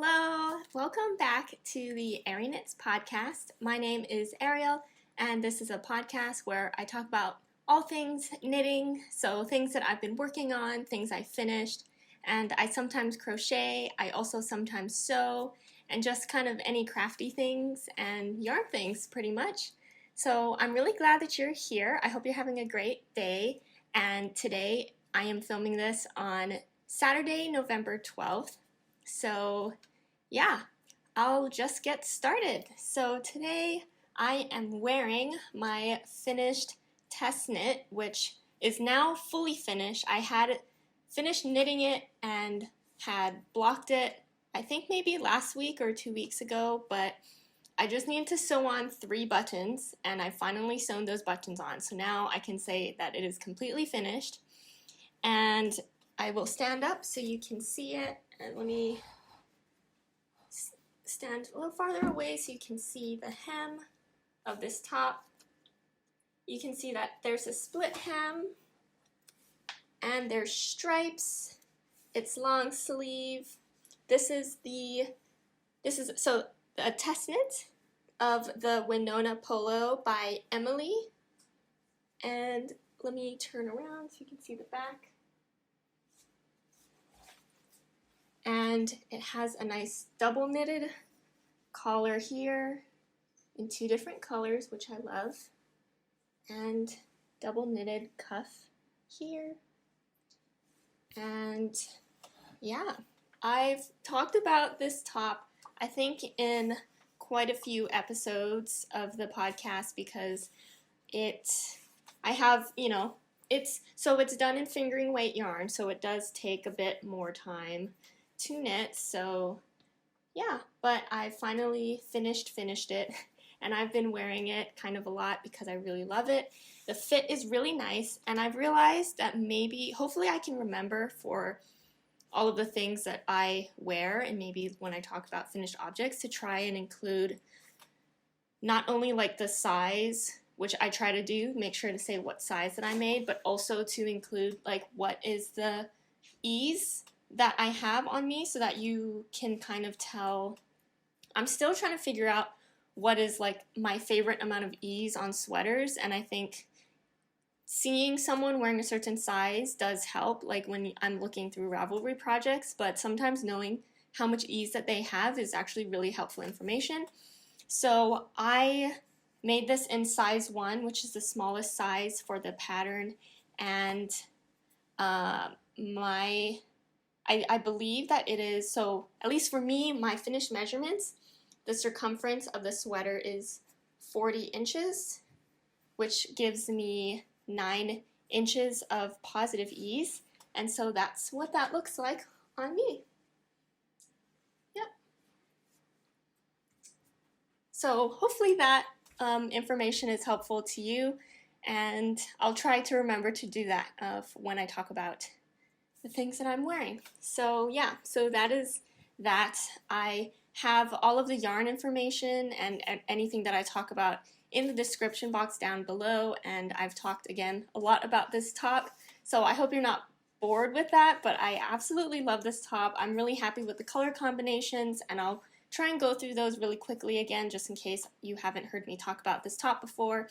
Hello! Welcome back to the Arieknits podcast. My name is Ariel, and this is a podcast where I talk about all things knitting, so things that I've been working on, things I finished, and I sometimes crochet, I also sometimes sew, and just kind of any crafty things and yarn things pretty much. So I'm really glad that you're here. I hope you're having a great day, and today I am filming this on Saturday, November 12th. So yeah, I'll just get started. So today I am wearing my finished test knit, which is now fully finished. I had finished knitting it and had blocked it, I think maybe last week or 2 weeks ago, but I just needed to sew on 3 buttons, and I finally sewn those buttons on. So now I can say that it is completely finished. And I will stand up so you can see it. And let me stand a little farther away so you can see the hem of this top. You can see that there's a split hem and there's stripes. It's long sleeve. This is a test knit of the Winona Polo by Aimee. And let me turn around so you can see the back. And it has a nice double knitted collar here in 2 different colors, which I love, and double knitted cuff here. And yeah, I've talked about this top, I think, in quite a few episodes of the podcast because it's done in fingering weight yarn, so it does take a bit more time to knit. So yeah, but I finally finished it, and I've been wearing it kind of a lot because I really love it. The fit is really nice, and I've realized that hopefully I can remember for all of the things that I wear, and maybe when I talk about finished objects, to try and include not only like the size, which I try to do, make sure to say what size that I made, but also to include like what is the ease that I have on me so that you can kind of tell. I'm still trying to figure out what is like my favorite amount of ease on sweaters, and I think seeing someone wearing a certain size does help, like when I'm looking through Ravelry projects, but sometimes knowing how much ease that they have is actually really helpful information. So I made this in size 1, which is the smallest size for the pattern, and I believe that it is, so at least for me, my finished measurements, the circumference of the sweater is 40 inches, which gives me 9 inches of positive ease, and so that's what that looks like on me. Yep. So hopefully that information is helpful to you, and I'll try to remember to do that when I talk about the things that I'm wearing. So yeah, so that is that. I have all of the yarn information and anything that I talk about in the description box down below, and I've talked again a lot about this top, so I hope you're not bored with that, but I absolutely love this top. I'm really happy with the color combinations, and I'll try and go through those really quickly again just in case you haven't heard me talk about this top before.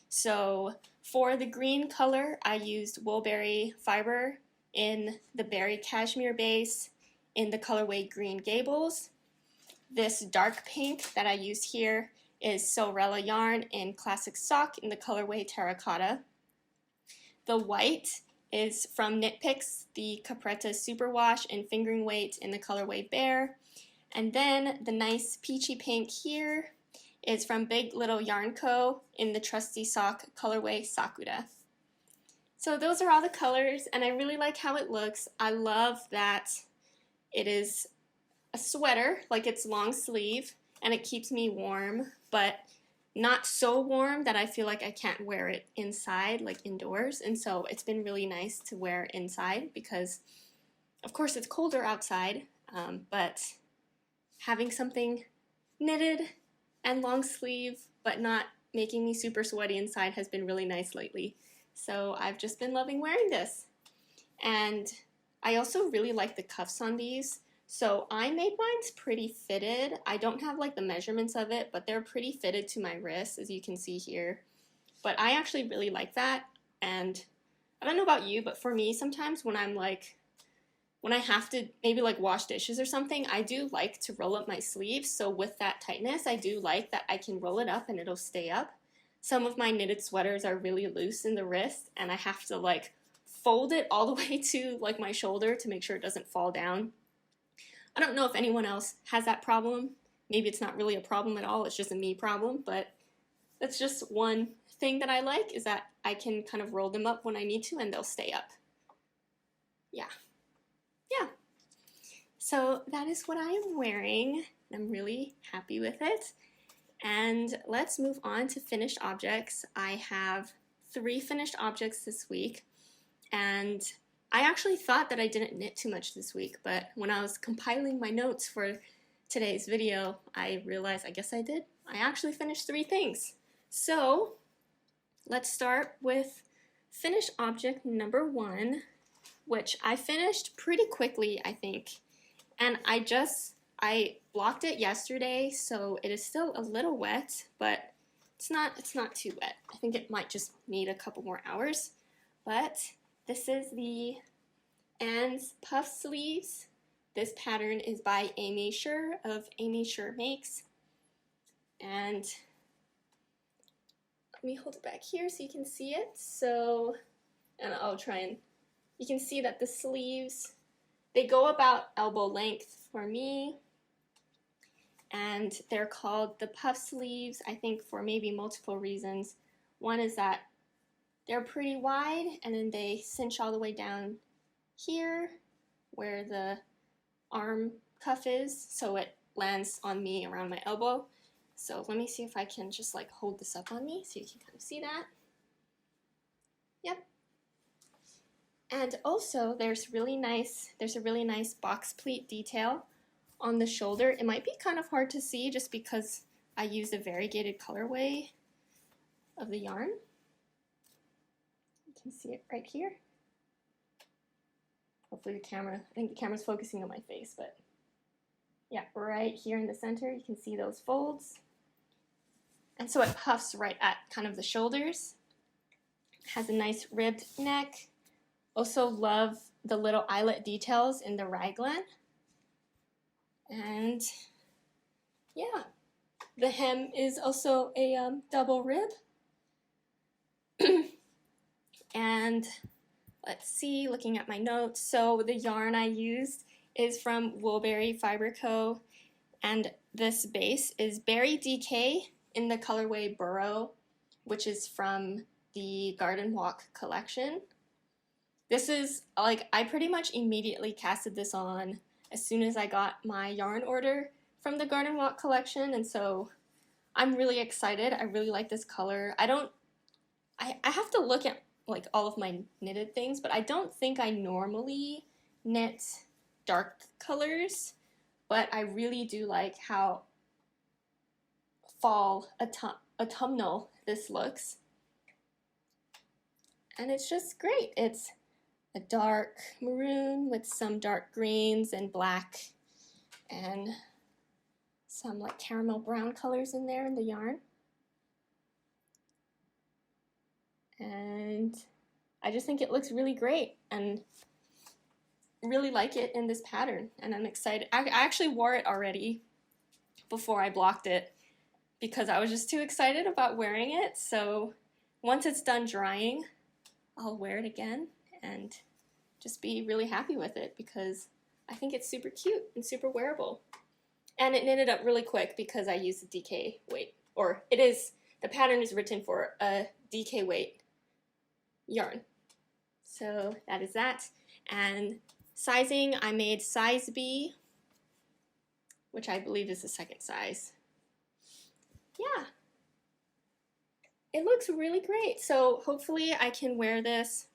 So for the green color, I used Woolberry fiber in the berry cashmere base in the colorway Green Gables. This dark pink that I use here is Sewrella yarn in classic sock in the colorway terracotta. The white is from Knit Picks, the Capretta Superwash in fingering weight in the colorway Bear. And then the nice peachy pink here is from Big Little Yarn Co. in the Trusty sock colorway Sakura. So those are all the colors, and I really like how it looks. I love that it is a sweater, like it's long sleeve, and it keeps me warm, but not so warm that I feel like I can't wear it inside, like indoors. And so it's been really nice to wear inside because, of course, it's colder outside, but having something knitted and long sleeve, but not making me super sweaty inside has been really nice lately. So I've just been loving wearing this. And I also really like the cuffs on these. So I made mine's pretty fitted. I don't have like the measurements of it, but they're pretty fitted to my wrist, as you can see here. But I actually really like that, and I don't know about you, but for me, sometimes when I have to maybe like wash dishes or something, I do like to roll up my sleeves. So with that tightness, I do like that I can roll it up and it'll stay up. Some of my knitted sweaters are really loose in the wrist, and I have to like fold it all the way to like my shoulder to make sure it doesn't fall down. I don't know if anyone else has that problem. Maybe it's not really a problem at all, it's just a me problem, but that's just one thing that I like, is that I can kind of roll them up when I need to and they'll stay up. Yeah. So that is what I am wearing. I'm really happy with it. And let's move on to finished objects. I have 3 finished objects this week, and I actually thought that I didn't knit too much this week, but when I was compiling my notes for today's video, I realized I guess I did. I actually finished 3 things. So let's start with finished object number 1, which I finished pretty quickly, I think. And I blocked it yesterday, so it is still a little wet, but it's not too wet. I think it might just need a couple more hours. But this is the Anne's puff sleeves. This pattern is by Aimee Sher of Aimee Sher Makes. And let me hold it back here so you can see it. So, and I'll try and, you can see that the sleeves, they go about elbow length for me, and they're called the puff sleeves, I think, for maybe multiple reasons. One is that they're pretty wide, and then they cinch all the way down here where the arm cuff is, so it lands on me around my elbow. So let me see if I can just like hold this up on me so you can kind of see that. Yep. And also there's a really nice box pleat detail on the shoulder. It might be kind of hard to see just because I used a variegated colorway of the yarn. You can see it right here. Hopefully I think the camera's focusing on my face, but yeah, right here in the center, you can see those folds. And so it puffs right at kind of the shoulders. It has a nice ribbed neck. Also love the little eyelet details in the raglan. And yeah, the hem is also a double rib. And let's see, looking at my notes, so the yarn I used is from Woolberry Fiber Co. And this base is Berry DK in the colorway Burrow, which is from the Garden Walk collection. This is, like, I pretty much immediately casted this on as soon as I got my yarn order from the Garden Walk collection, and so I'm really excited. I really like this color. I have to look at like all of my knitted things, but I don't think I normally knit dark colors, but I really do like how fall autumnal this looks. And it's just great. It's a dark maroon with some dark greens and black and some like caramel brown colors in there in the yarn. And I just think it looks really great and really like it in this pattern, and I'm excited. I actually wore it already before I blocked it because I was just too excited about wearing it. So once it's done drying, I'll wear it again and just be really happy with it because I think it's super cute and super wearable. And it knitted up really quick because I used the DK weight, or the pattern is written for a DK weight yarn. So that is that. And sizing, I made size B, which I believe is the second size. Yeah. It looks really great. So hopefully I can wear this.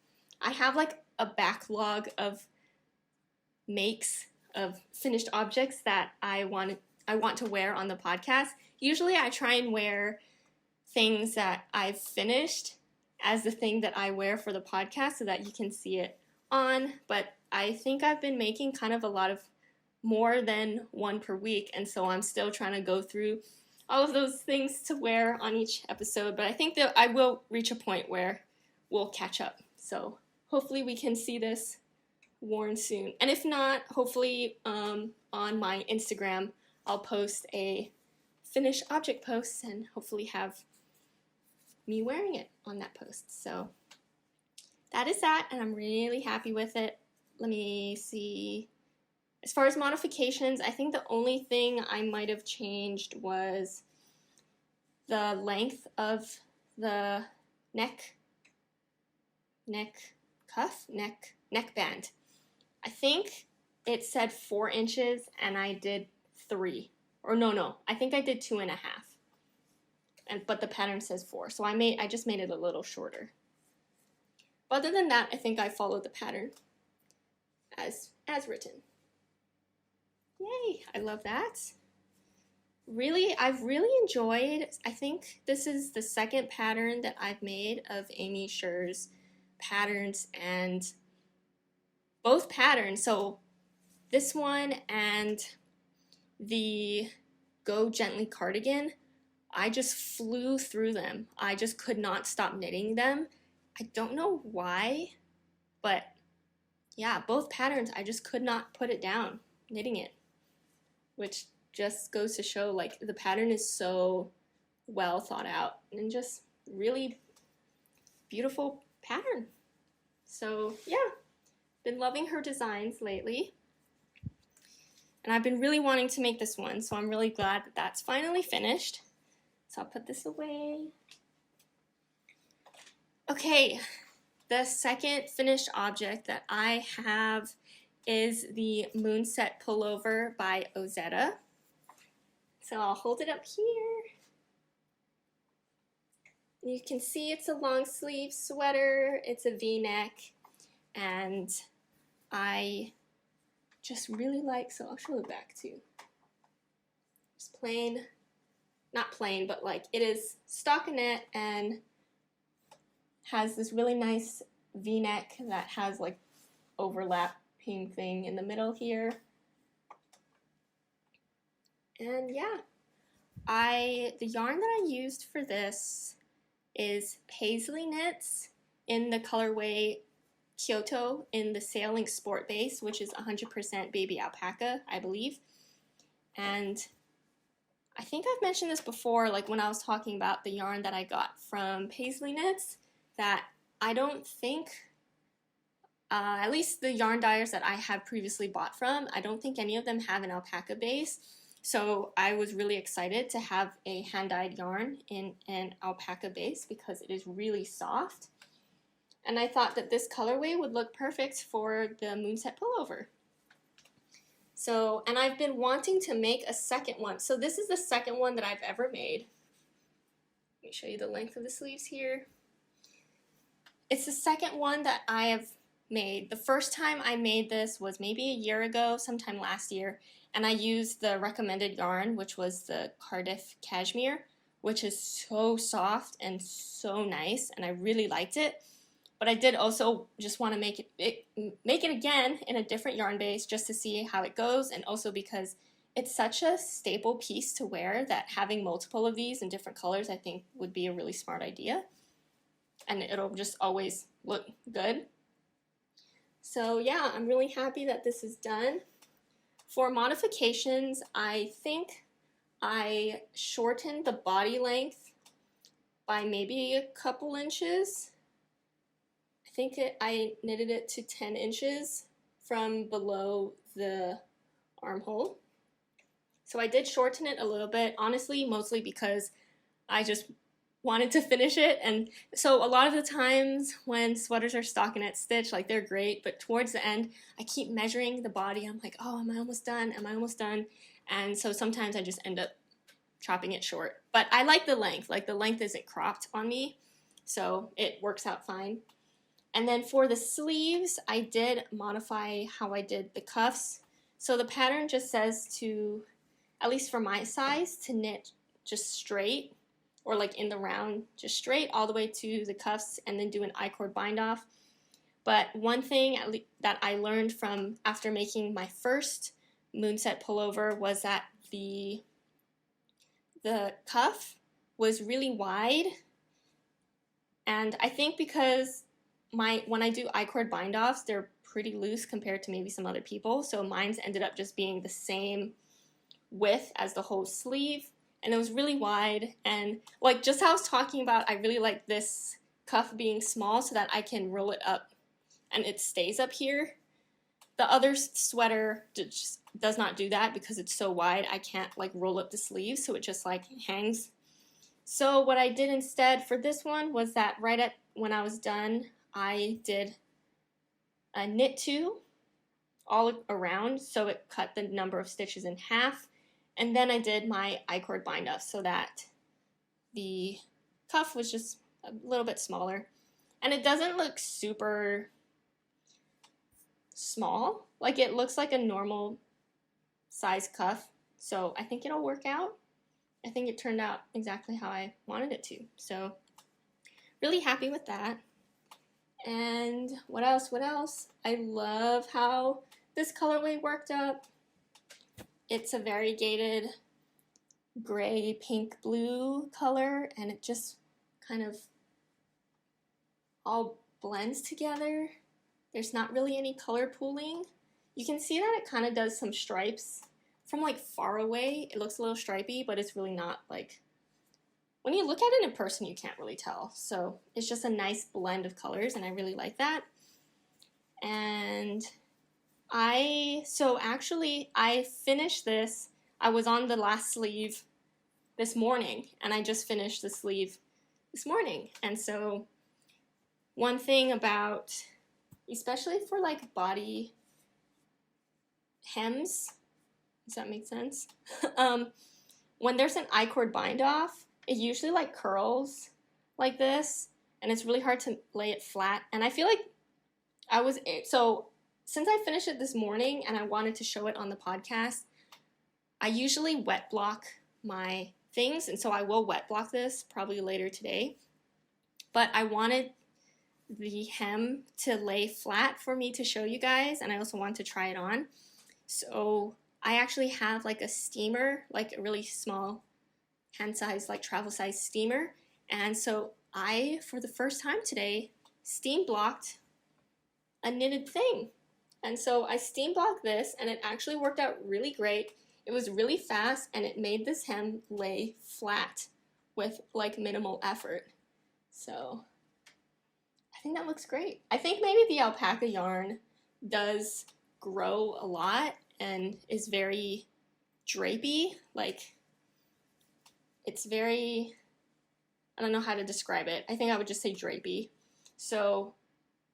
I have like a backlog of makes of finished objects that I want to wear on the podcast. Usually I try and wear things that I've finished as the thing that I wear for the podcast so that you can see it on, but I think I've been making kind of a lot of more than one per week, and so I'm still trying to go through all of those things to wear on each episode, but I think that I will reach a point where we'll catch up. So hopefully we can see this worn soon. And if not, hopefully on my Instagram, I'll post a finished object post and hopefully have me wearing it on that post. So that is that, and I'm really happy with it. Let me see. As far as modifications, I think the only thing I might have changed was the length of the neck band. I think it said 4 inches and I did 3. Or no, I think I did 2.5. But the pattern says 4, so I just made it a little shorter. But other than that, I think I followed the pattern as written. Yay, I love that. Really, I've really enjoyed, I think this is the second pattern that I've made of Aimee Sher's patterns, and both patterns, so this one and the Go Gently cardigan, I just flew through them. I just could not stop knitting them. I don't know why, but yeah, both patterns, I just could not put it down knitting it, which just goes to show like the pattern is so well thought out and just really beautiful pattern. So yeah, been loving her designs lately. And I've been really wanting to make this one, so I'm really glad that that's finally finished. So I'll put this away. Okay, the second finished object that I have is the Moonset Pullover by Ozetta. So I'll hold it up here. You can see it's a long sleeve sweater, it's a V-neck, and I just really like, so I'll show the back too. Just plain, not plain, but like it is stockinette and has this really nice V-neck that has like overlapping thing in the middle here. And yeah, the yarn that I used for this is Pasley knits in the colorway Kyoto in the Sailing Sport Base, which is 100% baby alpaca, I believe. And I think I've mentioned this before, like when I was talking about the yarn that I got from Pasley Knits, that I don't think, at least the yarn dyers that I have previously bought from, I don't think any of them have an alpaca base. So I was really excited to have a hand-dyed yarn in an alpaca base because it is really soft. And I thought that this colorway would look perfect for the Moonset Pullover. So, and I've been wanting to make a second one. So this is the second one that I've ever made. Let me show you the length of the sleeves here. It's the second one that I have made. The first time I made this was maybe a year ago, sometime last year, and I used the recommended yarn, which was the Cardiff Cashmere, which is so soft and so nice, and I really liked it. But I did also just want to make it again in a different yarn base just to see how it goes, and also because it's such a staple piece to wear that having multiple of these in different colors I think would be a really smart idea. And it'll just always look good. So yeah, I'm really happy that this is done. For modifications, I think I shortened the body length by maybe a couple inches. I think I knitted it to 10 inches from below the armhole. So I did shorten it a little bit, honestly, mostly because I just wanted to finish it. And so a lot of the times when sweaters are stockinette stitch, like they're great, but towards the end, I keep measuring the body. I'm like, oh, am I almost done? Am I almost done? And so sometimes I just end up chopping it short. But I like the length. Like the length isn't cropped on me, so it works out fine. And then for the sleeves, I did modify how I did the cuffs. So the pattern just says to, at least for my size, to knit just straight, or like in the round, just straight all the way to the cuffs, and then do an I-cord bind off. But one thing that I learned from after making my first Moonset pullover was that the cuff was really wide, and I think because when I do I-cord bind offs, they're pretty loose compared to maybe some other people, so mine's ended up just being the same width as the whole sleeve, and it was really wide. And like just how I was talking about, I really like this cuff being small so that I can roll it up and it stays up here. The other sweater just does not do that because it's so wide. I can't like roll up the sleeve, so it just like hangs. So what I did instead for this one was that when I was done, I did a knit 2 all around, so it cut the number of stitches in half, and then I did my I-cord bind off so that the cuff was just a little bit smaller, and it doesn't look super small, like it looks like a normal size cuff, so I think it'll work out. I think it turned out exactly how I wanted it to, so really happy with that. And what else? I love how this colorway worked up. It's a variegated gray, pink, blue color, and it just kind of all blends together. There's not really any color pooling. You can see that it kind of does some stripes. From like far away, it looks a little stripy, but it's really not. Like, when you look at it in person, you can't really tell. So it's just a nice blend of colors, and I really like that. And I finished this. I was on the last sleeve this morning, and I just finished the sleeve this morning. And so one thing about, especially for like body hems, does that make sense? When there's an I-cord bind off, it usually like curls like this, and it's really hard to lay it flat. And I feel like since I finished it this morning and I wanted to show it on the podcast, I usually wet block my things, and so I will wet block this probably later today. But I wanted the hem to lay flat for me to show you guys, and I also want to try it on. So I actually have like a steamer, like a really small hand size, like travel size steamer. And so I, for the first time today, steam blocked a knitted thing. And so I steam blocked this, and it actually worked out really great. It was really fast, and it made this hem lay flat with like minimal effort. So I think that looks great. I think maybe the alpaca yarn does grow a lot and is very drapey. Like, it's very, I don't know how to describe it. I think I would just say drapey. So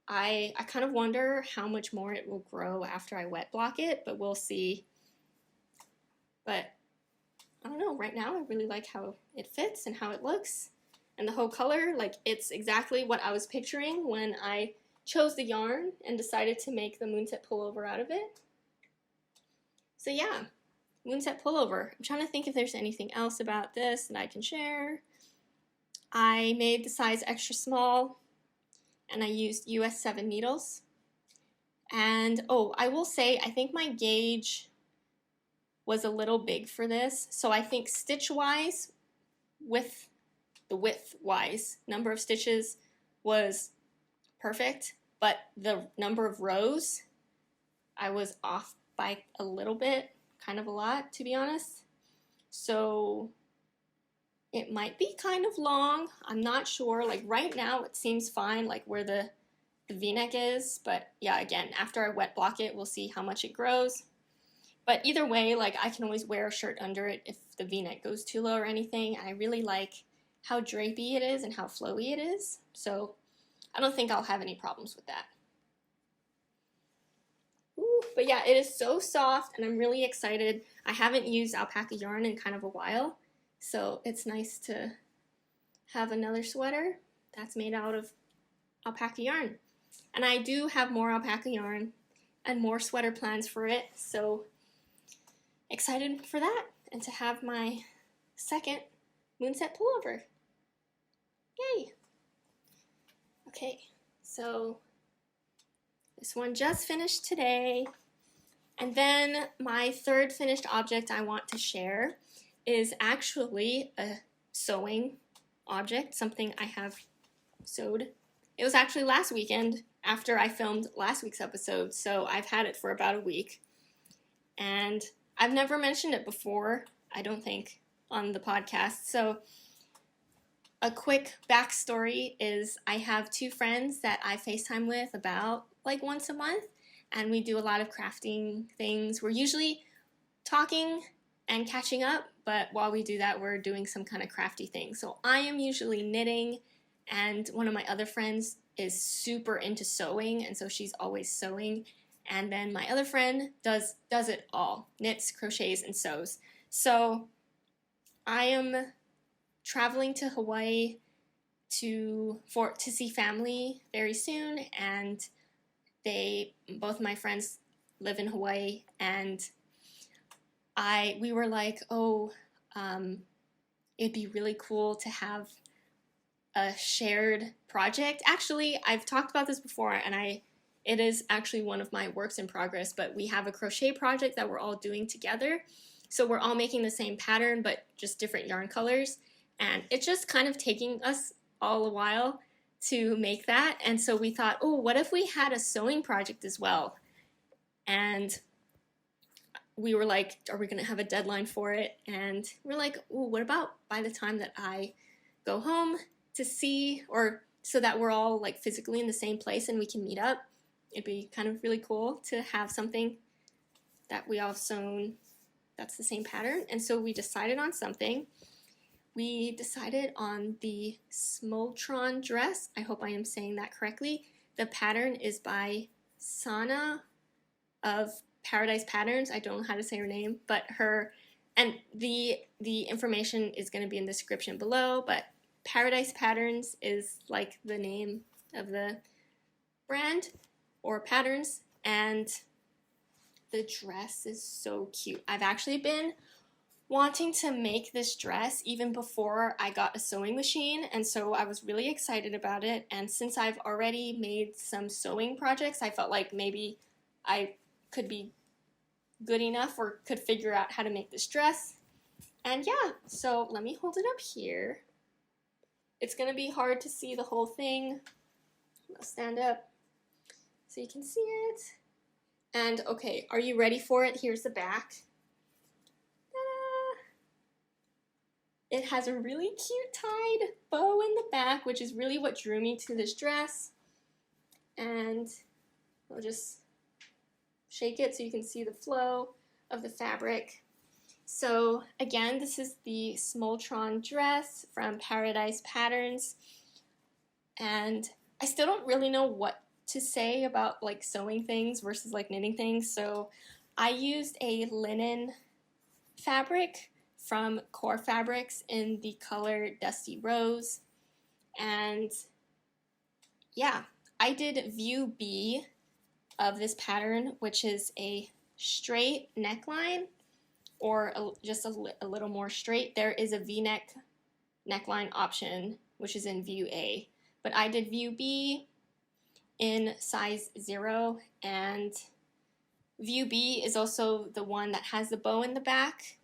I kind of wonder how much more it will grow after I wet block it, but we'll see. But I don't know, right now I really like how it fits and how it looks. And the whole color, like, it's exactly what I was picturing when I chose the yarn and decided to make the Moonset pullover out of it. So yeah, Moonset pullover. I'm trying to think if there's anything else about this that I can share. I made the size extra small, and I used US 7 needles. And oh, I will say, I think my gauge was a little big for this. So I think stitch-wise, with the width-wise, number of stitches was perfect, but the number of rows, I was off by a little bit, kind of a lot, to be honest. So it might be kind of long. I'm not sure. Like right now, it seems fine, like where the V-neck is. But yeah, again, after I wet block it, we'll see how much it grows. But either way, like I can always wear a shirt under it if the V-neck goes too low or anything. I really like how drapey it is and how flowy it is. So I don't think I'll have any problems with that. Ooh, but yeah, it is so soft, and I'm really excited. I haven't used alpaca yarn in kind of a while, so it's nice to have another sweater that's made out of alpaca yarn. And I do have more alpaca yarn and more sweater plans for it, so excited for that and to have my second Moonset pullover. Yay! Okay, so this one just finished today, And then my third finished object I want to share is actually a sewing object, something I have sewed. It was actually last weekend after I filmed last week's episode, so I've had it for about a week. And I've never mentioned it before, I don't think, on the podcast. So a quick backstory is I have two friends that I FaceTime with about like once a month, and we do a lot of crafting things. We're usually talking and catching up, but while we do that, we're doing some kind of crafty thing. So I am usually knitting, and one of my other friends is super into sewing, and so she's always sewing. And then my other friend does it all, knits, crochets, and sews. So I am traveling to Hawaii to see family very soon, and both my friends live in Hawaii, and we were like, it'd be really cool to have a shared project. Actually, I've talked about this before, and it is actually one of my works in progress, but we have a crochet project that we're all doing together. So we're all making the same pattern, but just different yarn colors. And it's just kind of taking us all a while to make that. And so we thought, what if we had a sewing project as well? And we were like, are we going to have a deadline for it? And we're like, what about by the time that I go home to see, or so that we're all like physically in the same place and we can meet up? It'd be kind of really cool to have something that we all have sewn that's the same pattern. And so we decided on something. We decided on the Smultron dress. I hope I am saying that correctly. The pattern is by Sanna of Paradise Patterns. I don't know how to say her name, but and the information is going to be in the description below, but Paradise Patterns is like the name of the brand or patterns, and the dress is so cute. I've actually been wanting to make this dress even before I got a sewing machine, and so I was really excited about it. And since I've already made some sewing projects, I felt like maybe I could be good enough or could figure out how to make this dress. And yeah, so let me hold it up here. It's gonna be hard to see the whole thing. I'll stand up so you can see it. And okay, are you ready for it? Here's the back. Ta-da! It has a really cute tied bow in the back, which is really what drew me to this dress. And I'll just shake it so you can see the flow of the fabric. So again, this is the Smultron dress from Paradise Patterns. And I still don't really know what to say about like sewing things versus like knitting things. So I used a linen fabric from Core Fabrics in the color Dusty Rose. And yeah, I did view B of this pattern, which is a straight neckline, or just a little more straight. There is a V-neck neckline option, which is in view A. But I did view B in size 0, and view B is also the one that has the bow in the back.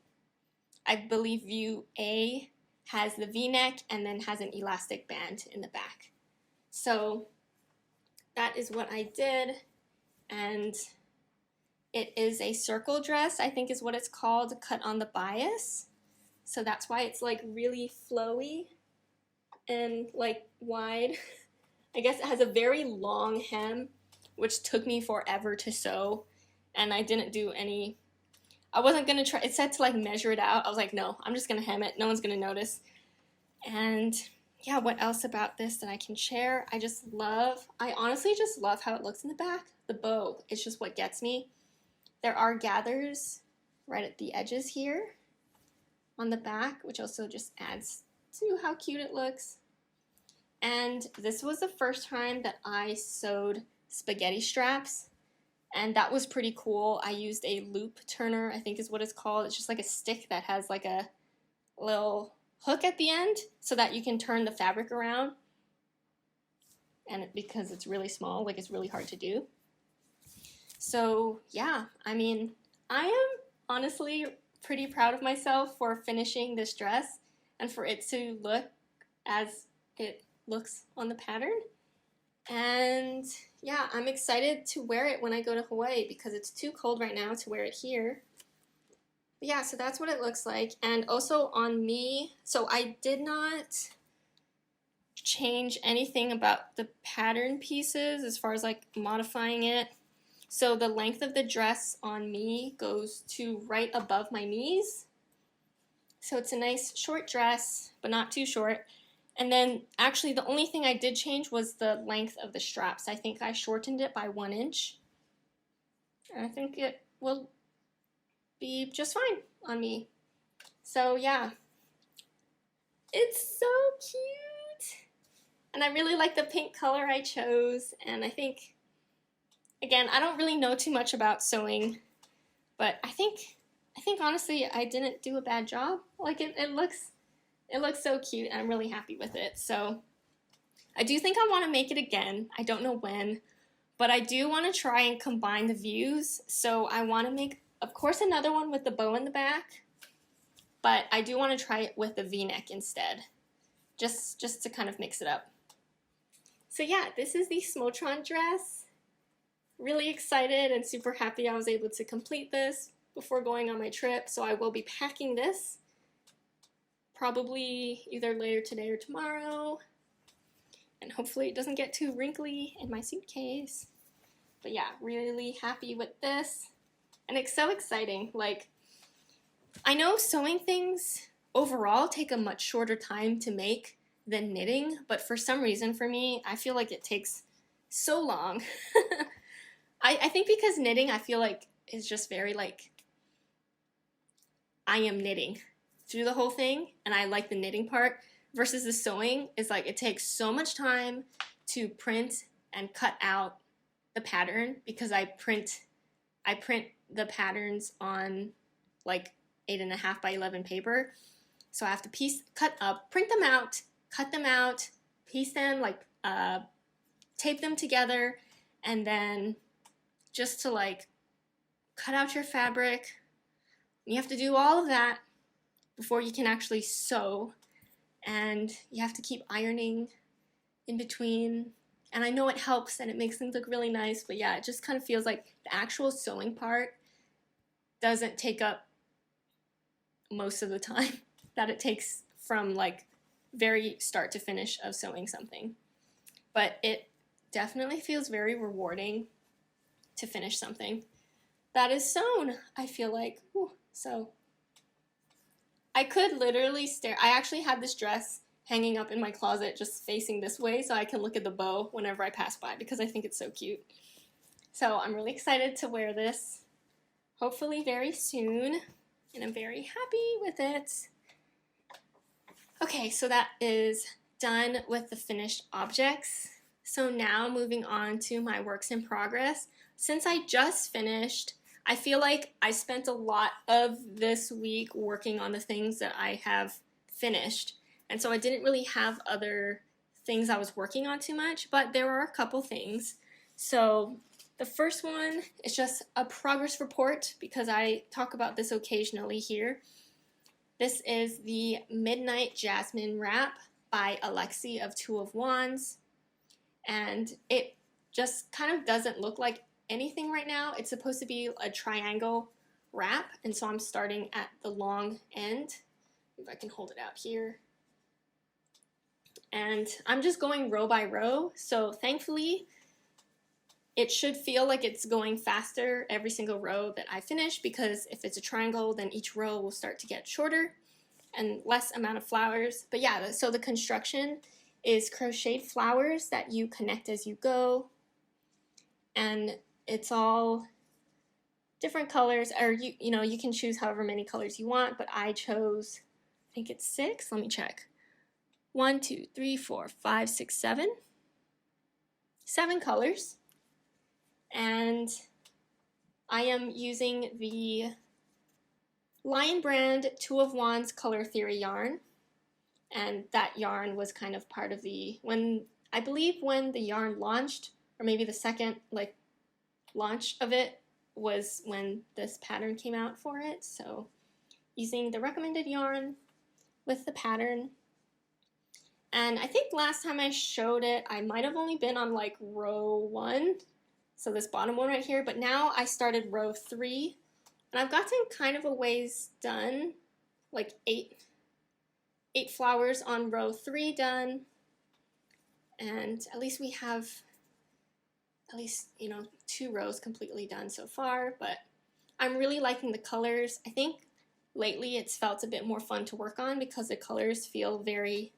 I believe view A has the V-neck and then has an elastic band in the back. So that is what I did, and it is a circle dress, I think is what it's called, cut on the bias. So that's why it's like really flowy and like wide. I guess it has a very long hem, which took me forever to sew, and I didn't do any. I wasn't gonna try. It said to like measure it out. I was like, no, I'm just gonna hem it. No one's gonna notice. And yeah, what else about this that I can share? I honestly just love how it looks in the back. The bow is just what gets me. There are gathers right at the edges here on the back, which also just adds to how cute it looks. And this was the first time that I sewed spaghetti straps, and that was pretty cool. I used a loop turner, I think is what it's called. It's just like a stick that has like a little hook at the end so that you can turn the fabric around. And because it's really small, like it's really hard to do. So yeah, I mean, I am honestly pretty proud of myself for finishing this dress and for it to look as it looks on the pattern. And yeah, I'm excited to wear it when I go to Hawaii because it's too cold right now to wear it here. But yeah, so that's what it looks like. And also on me, so I did not change anything about the pattern pieces as far as like modifying it. So the length of the dress on me goes to right above my knees. So it's a nice short dress, but not too short. And then actually the only thing I did change was the length of the straps. I think I shortened it by 1 inch. And I think it will be just fine on me. So yeah, it's so cute. And I really like the pink color I chose. And I think, again, I don't really know too much about sewing, but I think honestly I didn't do a bad job. Like it looks so cute and I'm really happy with it. So I do think I want to make it again. I don't know when, but I do want to try and combine the views. So I want to make, of course, another one with the bow in the back, but I do want to try it with the V-neck instead, just to kind of mix it up. So yeah, this is the Smultron dress. Really excited and super happy I was able to complete this before going on my trip. So I will be packing this probably either later today or tomorrow. And hopefully it doesn't get too wrinkly in my suitcase. But yeah, really happy with this. And it's so exciting. Like, I know sewing things overall take a much shorter time to make than knitting, but for some reason for me, I feel like it takes so long. I think because knitting, I feel like, is just very like, I am knitting through the whole thing, and I like the knitting part, versus the sewing is like, it takes so much time to print and cut out the pattern, because I print the patterns on like 8.5 by 11 paper. So I have to print them out, cut them out, piece them, like tape them together, and then just to like cut out your fabric. You have to do all of that before you can actually sew, and you have to keep ironing in between. And I know it helps and it makes things look really nice, but yeah, it just kind of feels like the actual sewing part doesn't take up most of the time that it takes from like very start to finish of sewing something. But it definitely feels very rewarding to finish something that is sewn, I feel like. Whew. So I could literally stare. I actually had this dress hanging up in my closet just facing this way so I can look at the bow whenever I pass by, because I think it's so cute. So I'm really excited to wear this, hopefully very soon, and I'm very happy with it. Okay, so that is done with the finished objects. So now moving on to my works in progress. Since I just finished, I feel like I spent a lot of this week working on the things that I have finished. And so I didn't really have other things I was working on too much, but there are a couple things. So the first one is just a progress report, because I talk about this occasionally here. This is the Midnight Jasmine wrap by Alexi of Two of Wands. And it just kind of doesn't look like anything right now. It's supposed to be a triangle wrap, and so I'm starting at the long end. If I can hold it out here. And I'm just going row by row, so thankfully it should feel like it's going faster every single row that I finish, because if it's a triangle, then each row will start to get shorter and less amount of flowers. But yeah, so the construction is crocheted flowers that you connect as you go, and it's all different colors, or you know, you can choose however many colors you want, but I chose, I think it's 6, let me check. 1, 2, 3, 4, 5, 6, 7. 7 colors. And I am using the Lion Brand Two of Wands Color Theory yarn. And that yarn was kind of part of the, I believe when the yarn launched, or maybe the second, like launch of it was when this pattern came out for it. So using the recommended yarn with the pattern. And I think last time I showed it, I might have only been on like row 1, so this bottom one right here, but now I started row 3, and I've gotten kind of a ways done, like 8 flowers on row 3 done, and at least we have at least, you know, 2 rows completely done so far, but I'm really liking the colors. I think lately it's felt a bit more fun to work on because the colors feel very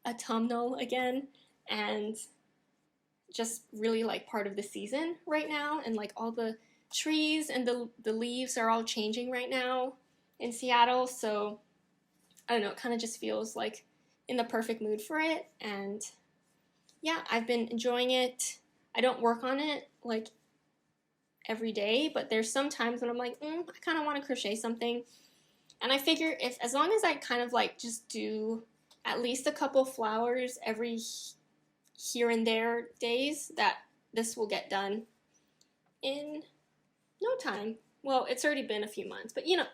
autumnal again, and just really like part of the season right now, and like all the trees and the leaves are all changing right now in Seattle, so I don't know, it kind of just feels like in the perfect mood for it. And yeah, I've been enjoying it. I don't work on it like every day, but there's some times when I'm like, I kind of want to crochet something, and I figure if, as long as I kind of like just do at least a couple flowers every here and there days, that this will get done in no time. Well, it's already been a few months, but you know,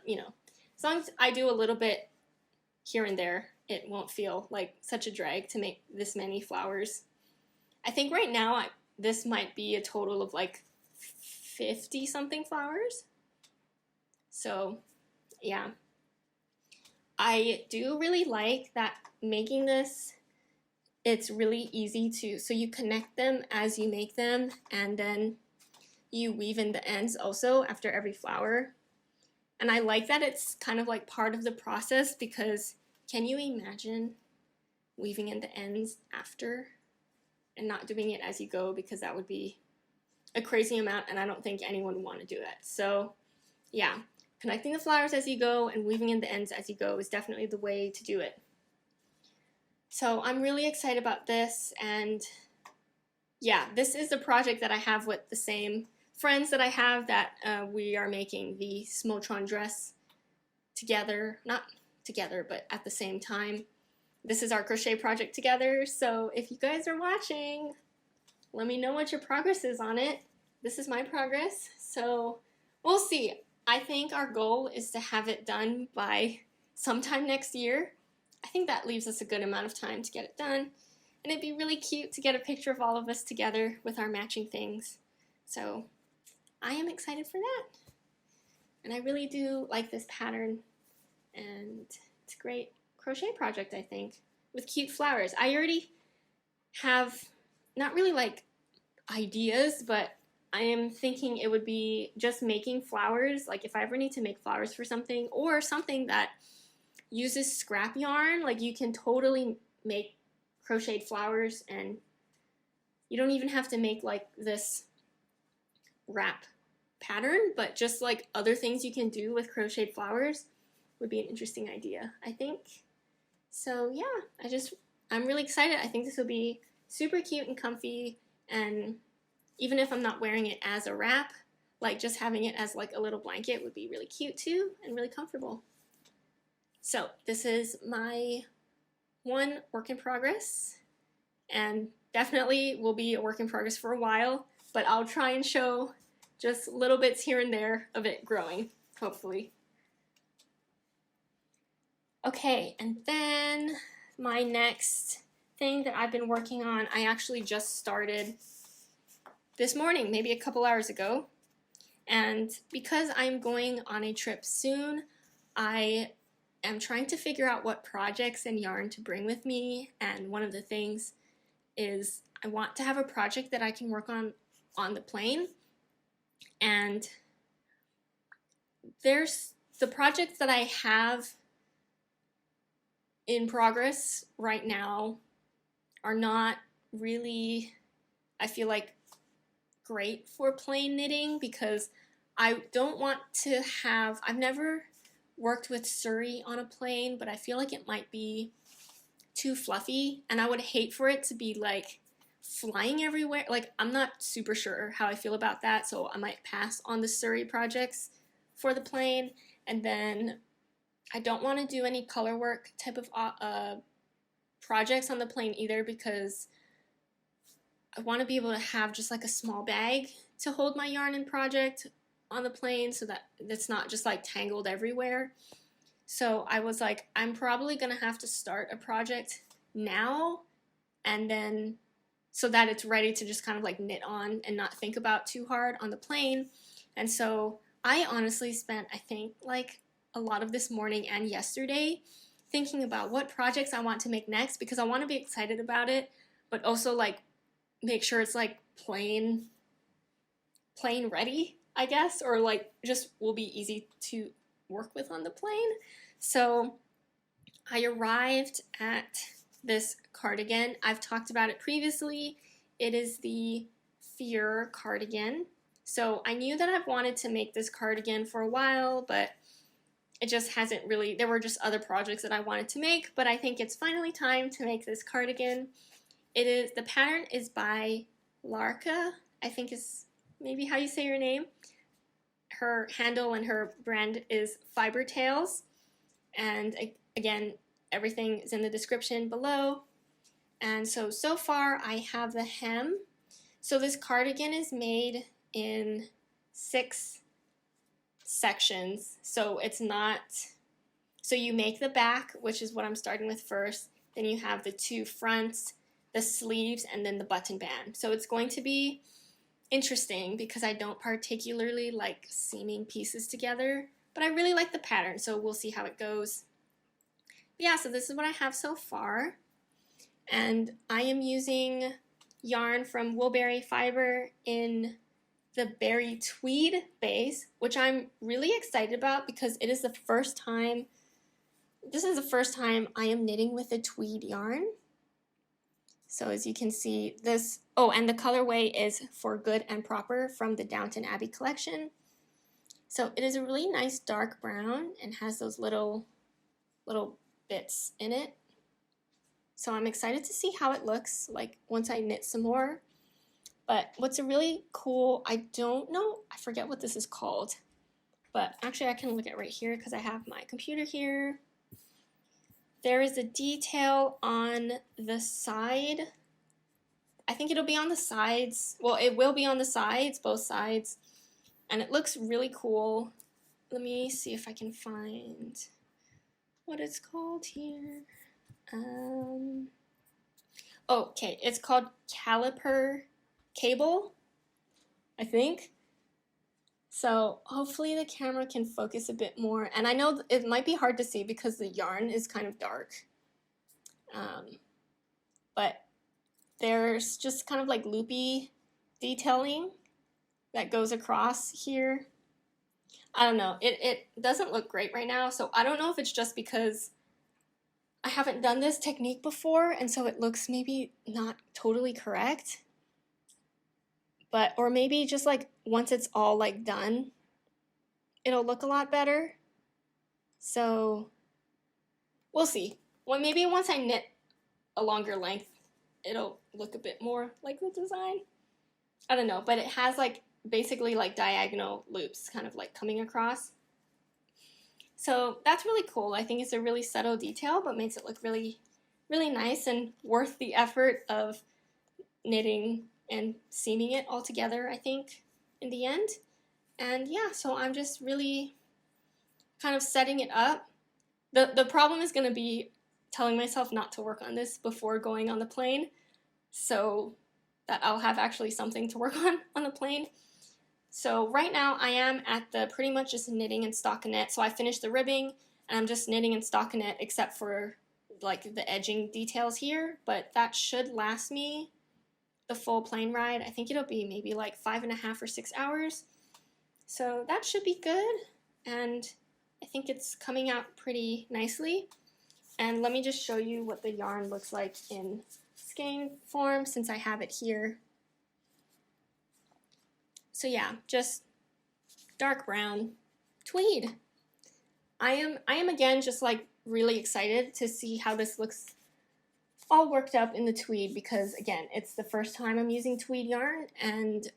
as long as I do a little bit here and there, it won't feel like such a drag to make this many flowers. I think right now this might be a total of like 50 something flowers. So yeah, I do really like that making this, it's really easy to, so you connect them as you make them, and then you weave in the ends also after every flower. And I like that it's kind of like part of the process, because can you imagine weaving in the ends after and not doing it as you go? Because that would be a crazy amount, and I don't think anyone would want to do that. So yeah, connecting the flowers as you go and weaving in the ends as you go is definitely the way to do it. So I'm really excited about this, and yeah, this is a project that I have with the same friends that I have, that we are making the Smultron dress together, not together, but at the same time. This is our crochet project together, so if you guys are watching, let me know what your progress is on it. This is my progress, so we'll see. I think our goal is to have it done by sometime next year. I think that leaves us a good amount of time to get it done, and it'd be really cute to get a picture of all of us together with our matching things. So I am excited for that, and I really do like this pattern, and it's a great crochet project, I think, with cute flowers. I already have not really like ideas, but I am thinking it would be just making flowers, like if I ever need to make flowers for something, or something that uses scrap yarn, like you can totally make crocheted flowers, and you don't even have to make like this wrap pattern, but just like other things you can do with crocheted flowers would be an interesting idea, I think. So yeah, I'm really excited. I think this will be super cute and comfy, and even if I'm not wearing it as a wrap, like just having it as like a little blanket would be really cute too, and really comfortable. So this is my one work in progress, and definitely will be a work in progress for a while, but I'll try and show just little bits here and there of it growing, hopefully. Okay, and then my next thing that I've been working on, I actually just started this morning, maybe a couple hours ago. And because I'm going on a trip soon, I am trying to figure out what projects and yarn to bring with me. And one of the things is I want to have a project that I can work on the plane. And there's the projects that I have in progress right now are not really, I feel like, great for plain knitting, because I don't want to have, I've never worked with suri on a plane, but I feel like it might be too fluffy, and I would hate for it to be like flying everywhere. Like, I'm not super sure how I feel about that, so I might pass on the suri projects for the plane. And then I don't want to do any color work type of projects on the plane either, because I want to be able to have just like a small bag to hold my yarn and project on the plane so that it's not just like tangled everywhere. So I was like, I'm probably gonna have to start a project now, and then so that it's ready to just kind of like knit on and not think about too hard on the plane. And so I honestly spent, I think, like a lot of this morning and yesterday thinking about what projects I want to make next, because I want to be excited about it, but also like make sure it's like plane ready, I guess, or like just will be easy to work with on the plane. So I arrived at this cardigan. I've talked about it previously. It is the Fjer cardigan. So I knew that I've wanted to make this cardigan for a while, but it just hasn't really, there were just other projects that I wanted to make, but I think it's finally time to make this cardigan. The pattern is by Lærke, I think is maybe how you say your name. Her handle and her brand is Fiber Tales. And again, everything is in the description below. And so far I have the hem. So this cardigan is made in 6 sections. So it's not, so you make the back, which is what I'm starting with first. Then you have the 2 fronts, the sleeves, and then the button band. So it's going to be interesting because I don't particularly like seaming pieces together, but I really like the pattern, so we'll see how it goes. But yeah, so this is what I have so far, and I am using yarn from Woolberry Fiber in the Berry Tweed base, which I'm really excited about because it is the first time, this is the first time I am knitting with a tweed yarn. So as you can see, this, oh, and the colorway is For Good and Proper from the Downton Abbey collection. So it is a really nice dark brown and has those little bits in it. So I'm excited to see how it looks like once I knit some more. But what's a really cool, I don't know, I forget what this is called, but actually I can look at right here because I have my computer here. There is a detail on the side. I think it'll be on the sides. Well, it will be on the sides, both sides. And it looks really cool. Let me see if I can find what it's called here. Okay, it's called Caliper Cable, I think. So hopefully the camera can focus a bit more. And I know it might be hard to see because the yarn is kind of dark. But there's just kind of like loopy detailing that goes across here. I don't know. It doesn't look great right now. So I don't know if it's just because I haven't done this technique before. And so it looks maybe not totally correct. But, or maybe just like once it's all like done, it'll look a lot better. So we'll see. Well, maybe once I knit a longer length, it'll look a bit more like the design. I don't know, but it has like basically like diagonal loops kind of like coming across. So that's really cool. I think it's a really subtle detail, but makes it look really, really nice and worth the effort of knitting and seaming it all together, I think, in the end. And yeah, so I'm just really kind of setting it up. The problem is going to be telling myself not to work on this before going on the plane, so that I'll have actually something to work on the plane. So right now I am at the pretty much just knitting and stockinette. So I finished the ribbing and I'm just knitting and stockinette except for like the edging details here, but that should last me the full plane ride. I think it'll be maybe like 5.5 or 6 hours. So that should be good. And I think it's coming out pretty nicely. And let me just show you what the yarn looks like in skein form since I have it here. So yeah, just dark brown tweed. I am again just like really excited to see how this looks all worked up in the tweed because again, it's the first time I'm using tweed yarn, and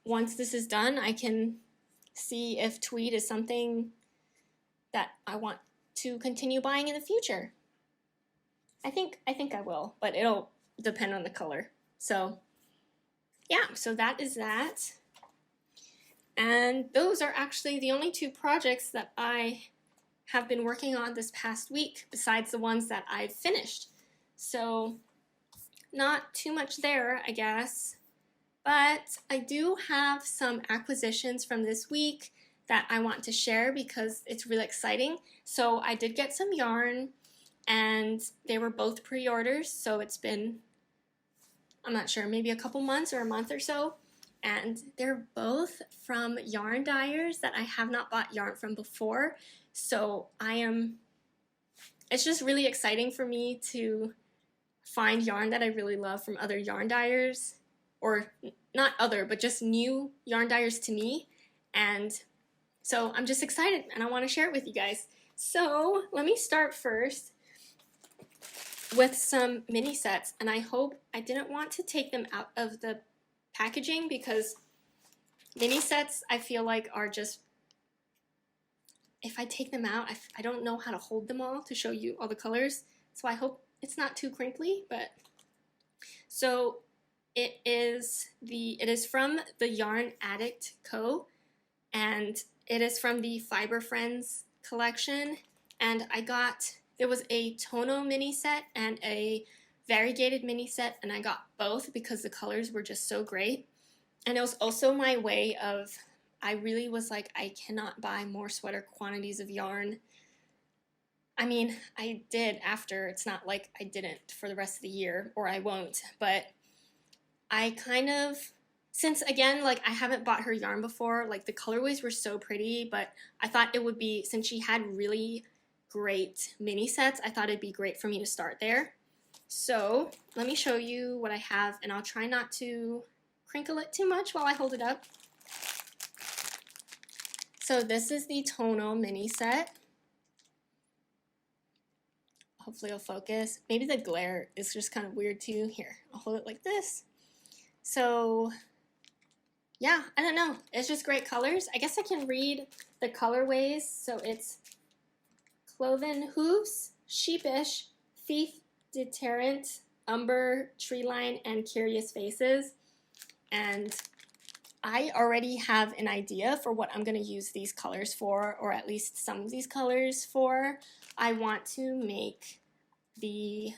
once this is done, I can see if tweed is something that I want to continue buying in the future. I think I will, but it'll depend on the color. So yeah, so that is that. And those are actually the only 2 projects that I have been working on this past week, besides the ones that I've finished. So not too much there, I guess. But I do have some acquisitions from this week that I want to share because it's really exciting. So I did get some yarn, and they were both pre-orders, so it's been, I'm not sure, maybe a couple months or a month or so. And they're both from yarn dyers that I have not bought yarn from before. So it's just really exciting for me to find yarn that I really love from other yarn dyers, or not other, but just new yarn dyers to me. And so I'm just excited and I want to share it with you guys. So let me start first with some mini sets, and I didn't want to take them out of the packaging because mini sets I feel like are just, if I take them out, I don't know how to hold them all to show you all the colors, so I hope it's not too crinkly. But so it is from the Yarn Addict Co., and it is from the Fiber Friends collection, and there was a Tono mini set and a variegated mini set, and I got both because the colors were just so great. And it was also my way of, I really was like, I cannot buy more sweater quantities of yarn. I mean, I did after, it's not like I didn't for the rest of the year, or I won't, but I kind of, since again, like I haven't bought her yarn before, like the colorways were so pretty, but I thought it would be, since she had really great mini sets, I thought it'd be great for me to start there. So let me show you what I have, and I'll try not to crinkle it too much while I hold it up. So this is the Tono mini set. Hopefully it'll focus. Maybe the glare is just kind of weird too. Here, I'll hold it like this. So yeah, I don't know. It's just great colors. I guess I can read the colorways. So it's Cloven Hooves, Sheepish, Thief, Deterrent, Umber, Treeline, and Curious Faces. And I already have an idea for what I'm going to use these colors for, or at least some of these colors for. I want to make the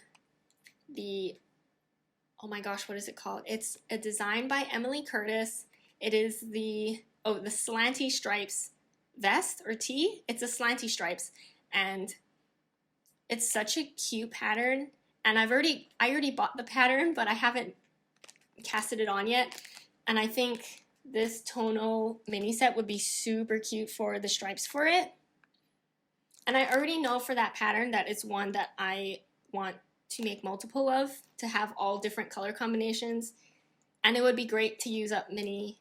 oh my gosh, what is it called? It's a design by Emily Curtis. It is the slanty stripes vest or tee. It's a slanty stripes, and it's such a cute pattern. And I already bought the pattern, but I haven't casted it on yet. And I think this tonal mini set would be super cute for the stripes for it. And I already know for that pattern that it's one that I want to make multiple of, to have all different color combinations. And it would be great to use up mini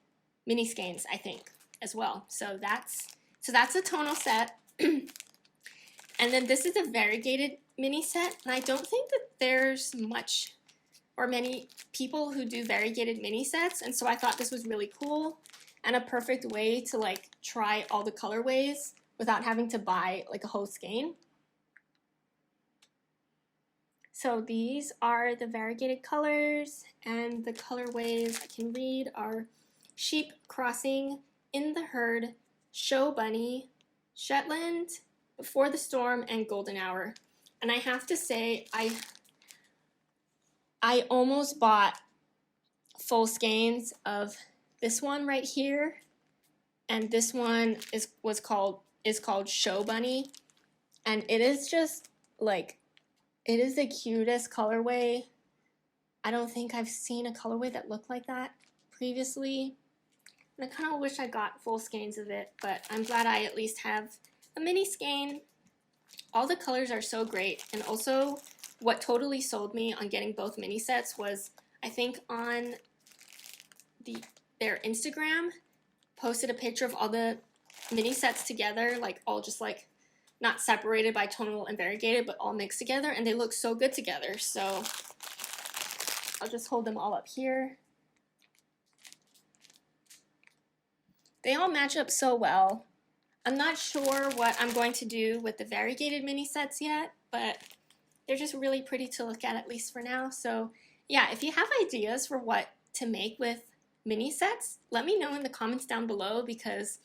skeins, I think, as well. So that's a tonal set. And then this is a variegated mini set, and I don't think that there's much or many people who do variegated mini sets, and so I thought this was really cool and a perfect way to like try all the colorways without having to buy like a whole skein. So these are the variegated colors, and the colorways I can read are Sheep Crossing, In the Herd, Show Bunny, Shetland, Before the Storm, and Golden Hour. And I have to say, I almost bought full skeins of this one right here, and this one is called Show Bunny, and it is just like, it is the cutest colorway. I don't think I've seen a colorway that looked like that previously. And I kind of wish I got full skeins of it, but I'm glad I at least have a mini skein. All the colors are so great, and also what totally sold me on getting both mini sets was, I think on their Instagram posted a picture of all the mini sets together, like all just like not separated by tonal and variegated, but all mixed together, and they look so good together. So I'll just hold them all up here. They all match up so well. I'm not sure what I'm going to do with the variegated mini sets yet, but they're just really pretty to look at least for now. So yeah, if you have ideas for what to make with mini sets, let me know in the comments down below, because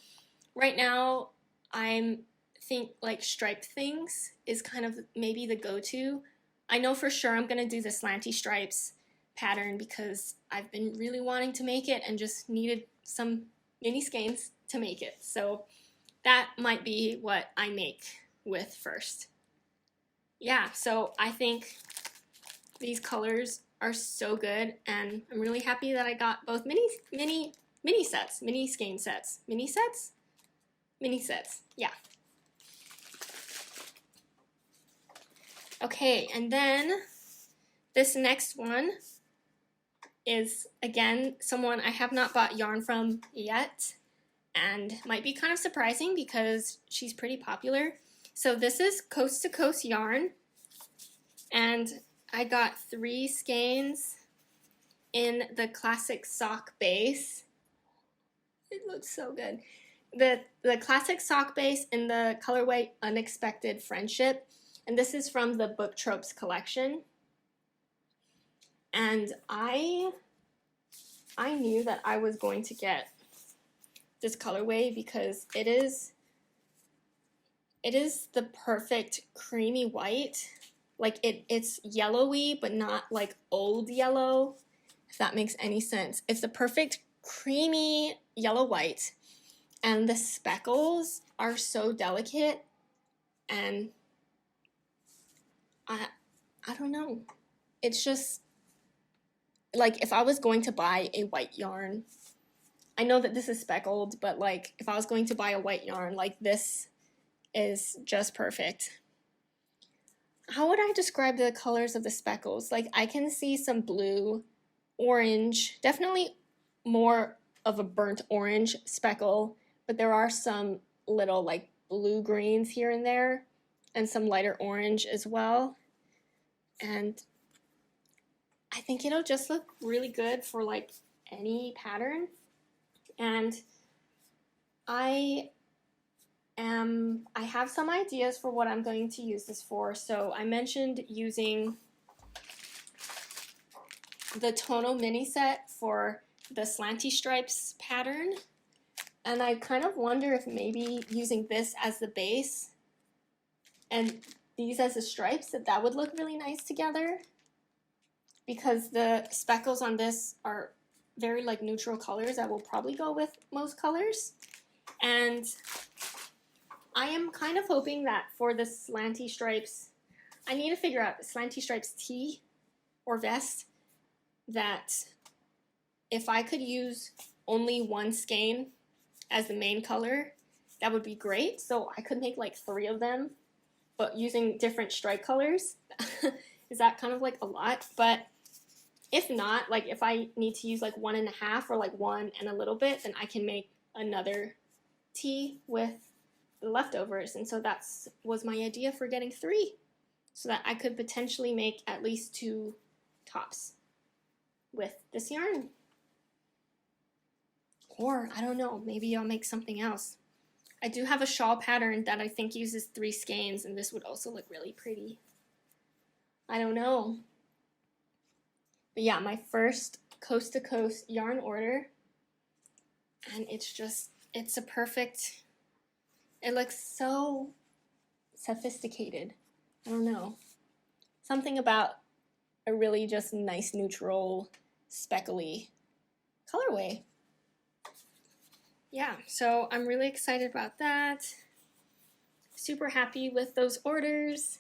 right now I'm think like striped things is kind of maybe the go-to. I know for sure I'm gonna do the slanty stripes pattern because I've been really wanting to make it and just needed some mini skeins to make it. So that might be what I make with first. Yeah, so I think these colors are so good, and I'm really happy that I got both mini skein sets. Mini sets, yeah. Okay, and then this next one is, again, someone I have not bought yarn from yet, and might be kind of surprising because she's pretty popular. So this is Coast to Coast yarn, and I got 3 skeins in the classic sock base. It looks so good. The classic sock base in the colorway Unexpected Friendship, and this is from the Book Tropes collection. And I knew that I was going to get this colorway because it is the perfect creamy white. Like it's yellowy, but not like old yellow, if that makes any sense. It's the perfect creamy yellow white, and the speckles are so delicate, and I don't know. It's just like if I was going to buy a white yarn, I know that this is speckled, but like if I was going to buy a white yarn, like this is just perfect. How would I describe the colors of the speckles? Like I can see some blue, orange, definitely more of a burnt orange speckle, but there are some little like blue greens here and there, and some lighter orange as well. And I think it'll just look really good for like any pattern. And I have some ideas for what I'm going to use this for. So I mentioned using the Tono mini set for the slanty stripes pattern, and I kind of wonder if maybe using this as the base and these as the stripes, that would look really nice together, because the speckles on this are very like neutral colors that will probably go with most colors. And I am kind of hoping that for the slanty stripes, I need to figure out the slanty stripes tee or vest, that if I could use only one skein as the main color, that would be great. So I could make like 3 of them, but using different stripe colors. Is that kind of like a lot? But if not, like if I need to use like 1.5 or like 1 and a little bit, then I can make another tee with the leftovers. And so that was my idea for getting 3, so that I could potentially make at least 2 tops with this yarn. Or I don't know, maybe I'll make something else. I do have a shawl pattern that I think uses 3 skeins, and this would also look really pretty. I don't know. But yeah, my first Coast to Coast yarn order, and it's a perfect, it looks so sophisticated. I don't know. Something about a really just nice neutral speckly colorway. Yeah, so I'm really excited about that. Super happy with those orders,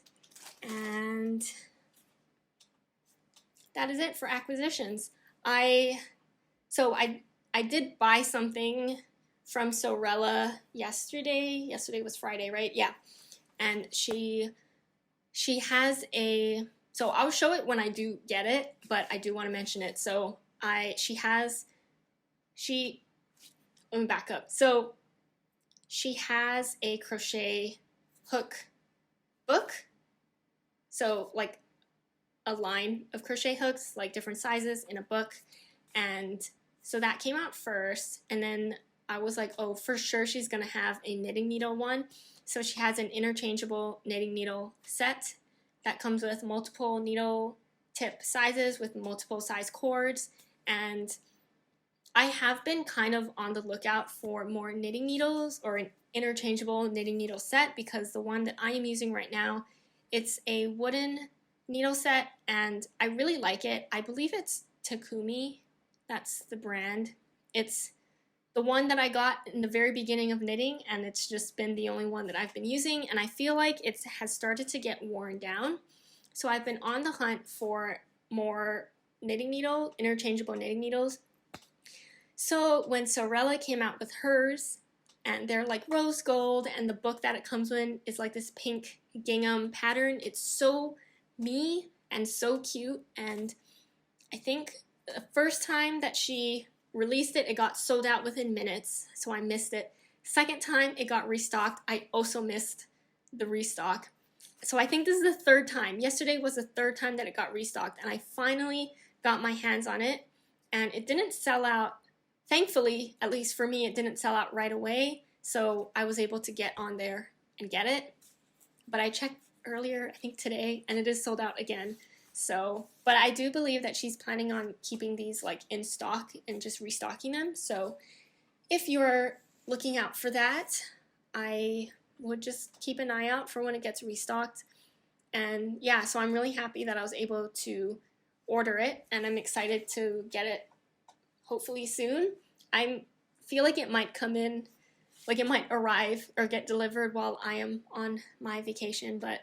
and that is it for acquisitions. I did buy something from Sewrella yesterday. Yesterday was Friday, right? Yeah. And she has a, so I'll show it when I do get it, but I do want to mention it. So let me back up. So she has a crochet hook book. So like a line of crochet hooks, like different sizes in a book. And so that came out first. And then I was like, oh, for sure she's going to have a knitting needle one. So she has an interchangeable knitting needle set that comes with multiple needle tip sizes with multiple size cords. And I have been kind of on the lookout for more knitting needles or an interchangeable knitting needle set, because the one that I am using right now, it's a wooden needle set and I really like it. I believe it's Takumi, that's the brand. It's the one that I got in the very beginning of knitting, and it's just been the only one that I've been using, and I feel like it has started to get worn down. So I've been on the hunt for more interchangeable knitting needles. So when Sewrella came out with hers, and they're like rose gold, and the book that it comes in is like this pink gingham pattern. It's so me and so cute, and I think the first time that she released it, it got sold out within minutes, so I missed it. Second time it got restocked, I also missed the restock. So I think this is the third time. Yesterday was the third time that it got restocked, and I finally got my hands on it, and it didn't sell out. Thankfully, at least for me, it didn't sell out right away, so I was able to get on there and get it. But I checked earlier, I think today, and it is sold out again. So, but I do believe that she's planning on keeping these like in stock and just restocking them. So if you're looking out for that, I would just keep an eye out for when it gets restocked. And yeah, so I'm really happy that I was able to order it, and I'm excited to get it hopefully soon. I feel like it might come in, like it might arrive or get delivered while I am on my vacation, but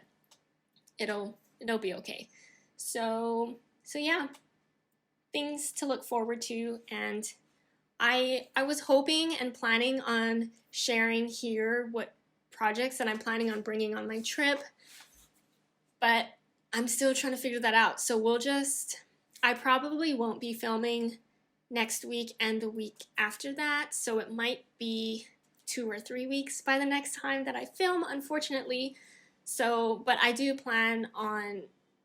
it'll be okay. So yeah, things to look forward to, and I was hoping and planning on sharing here what projects that I'm planning on bringing on my trip, but I'm still trying to figure that out. So I probably won't be filming next week and the week after that, so it might be 2 or 3 weeks by the next time that I film, unfortunately. So, but I do plan on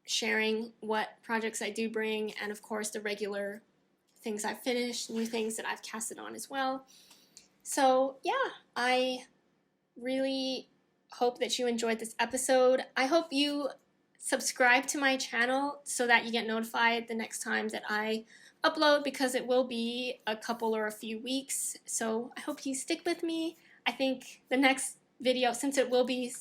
sharing what projects I do bring, and of course the regular things I've finished, new things that I've casted on as well. So yeah, I really hope that you enjoyed this episode. I hope you subscribe to my channel so that you get notified the next time that I upload, because it will be a couple or a few weeks. So I hope you stick with me. I think the next video, since it will be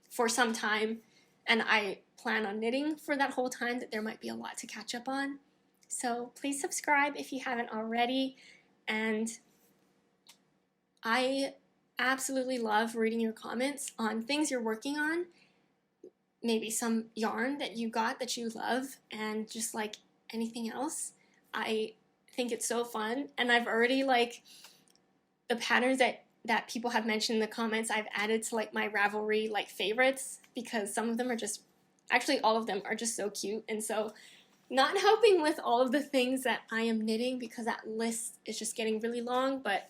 for some time, and I plan on knitting for that whole time, that there might be a lot to catch up on. So please subscribe if you haven't already, and I absolutely love reading your comments on things you're working on, maybe some yarn that you got that you love, and just like anything else. I think it's so fun, and I've already like the patterns that people have mentioned in the comments, I've added to like my Ravelry like favorites, because some of them are just, actually all of them are just so cute. And so not helping with all of the things that I am knitting, because that list is just getting really long, but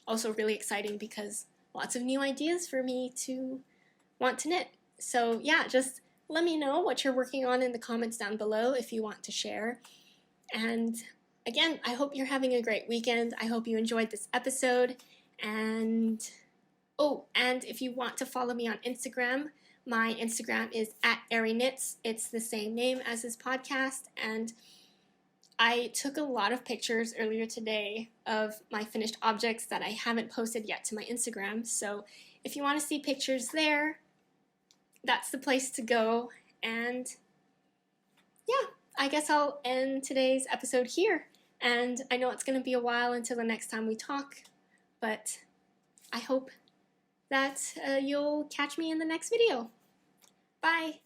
also really exciting because lots of new ideas for me to want to knit. So yeah, just let me know what you're working on in the comments down below if you want to share. And again, I hope you're having a great weekend. I hope you enjoyed this episode. And and if you want to follow me on Instagram, my Instagram is @arieknits. It's the same name as this podcast, and I took a lot of pictures earlier today of my finished objects that I haven't posted yet to my Instagram. So if you want to see pictures there, that's the place to go. And yeah, I guess I'll end today's episode here. And I know it's going to be a while until the next time we talk, but I hope that you'll catch me in the next video. Bye!